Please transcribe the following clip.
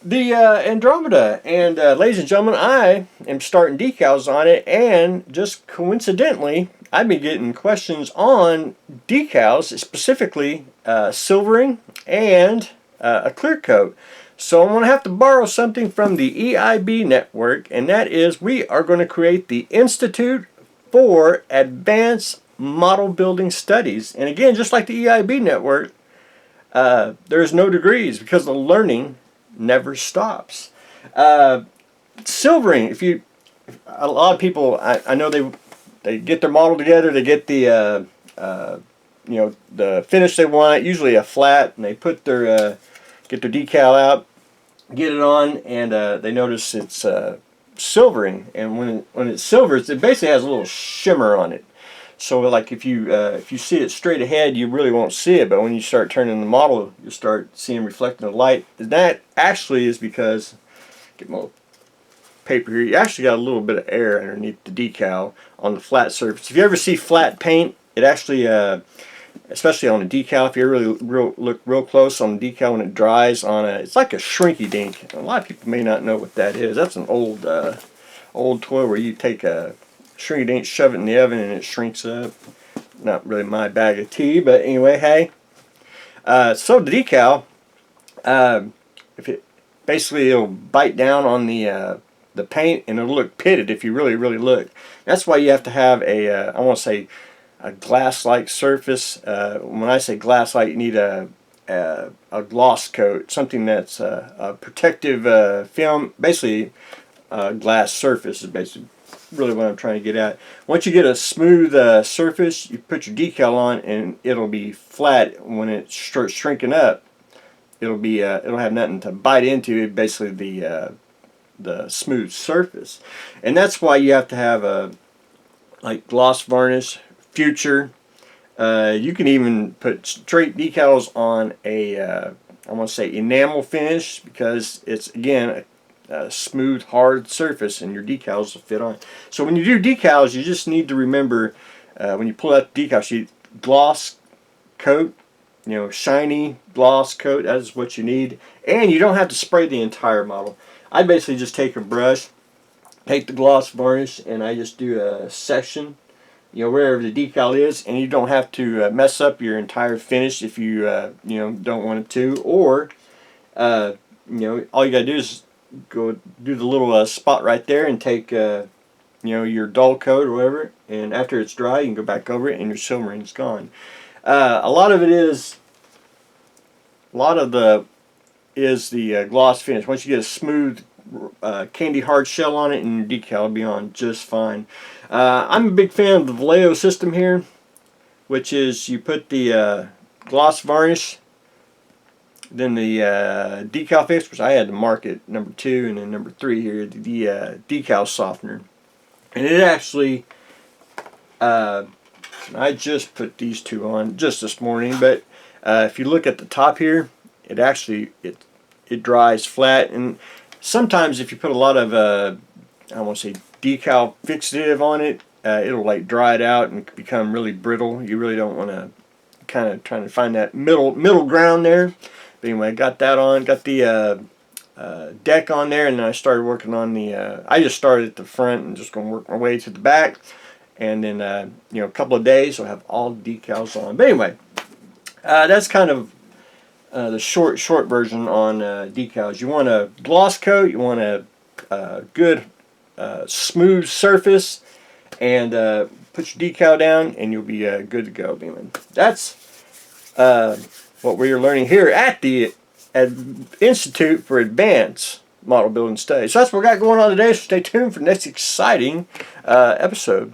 the Andromeda, and ladies and gentlemen, I am starting decals on it, and just coincidentally, I've been getting questions on decals, specifically silvering and a clear coat. So I'm going to have to borrow something from the EIB network, and that is we are going to create the Institute for Advanced Model Building Studies. And again, just like the EIB network, there's no degrees because the learning never stops. Silvering, a lot of people, I know they get their model together, they get the the finish they want, usually a flat, and they put their get their decal out, get it on, and they notice it's silvering. And when it silvers, it basically has a little shimmer on it. So like if you see it straight ahead, you really won't see it, but when you start turning the model, you start seeing reflecting the light. And that actually is because, get my paper here, you actually got a little bit of air underneath the decal on the flat surface. If you ever see flat paint, it actually, especially on a decal, if you really look real close on the decal when it dries on it's like a shrinky dink. A lot of people may not know what that is. That's an old toy where you take a shrink dink, shove it in the oven, and it shrinks up. Not really my bag of tea, but anyway, hey. So the decal, if it basically it'll bite down on the paint, and it'll look pitted if you really look. That's why you have to have I want to say a glass-like surface. When I say glass-like, you need a gloss coat, something that's a protective film, basically a glass surface is basically really what I'm trying to get at. Once you get a smooth surface, you put your decal on, and it'll be flat. When it starts shrinking up, it'll have nothing to bite into. Basically, the smooth surface, and that's why you have to have like gloss varnish, future. You can even put straight decals on I want to say enamel finish, because it's again a smooth, hard surface, and your decals will fit on. So when you do decals, you just need to remember when you pull out the decal sheet, gloss coat, shiny gloss coat. That is what you need, and you don't have to spray the entire model. I basically just take a brush, take the gloss varnish, and I just do a section, wherever the decal is, and you don't have to mess up your entire finish if you don't want it to, or all you gotta do is go do the little spot right there and take your dull coat or whatever, and after it's dry you can go back over it and your silvering's gone. A lot of the gloss finish. Once you get a smooth candy hard shell on it, and your decal will be on just fine. I'm a big fan of the Vallejo system here, which is you put the gloss varnish, then the decal fix, which I had to mark it number 2, and then number 3 here, the decal softener. And it actually, I just put these two on just this morning, but if you look at the top here, it actually it dries flat. And sometimes if you put a lot of I want to say decal fixative on it, it'll like dry it out and become really brittle. You really don't want to kind of trying to find that middle ground there. But anyway, I got that on, got the deck on there, and then I started working on the I just started at the front and just going to work my way to the back, and then a couple of days I'll have all the decals on. But anyway, that's kind of the short version on decals. You want a gloss coat, you want a good smooth surface, and put your decal down, and you'll be good to go. That's what we're learning here at the Institute for Advanced Model Building Studies. So that's what we got going on today, so stay tuned for the next exciting episode.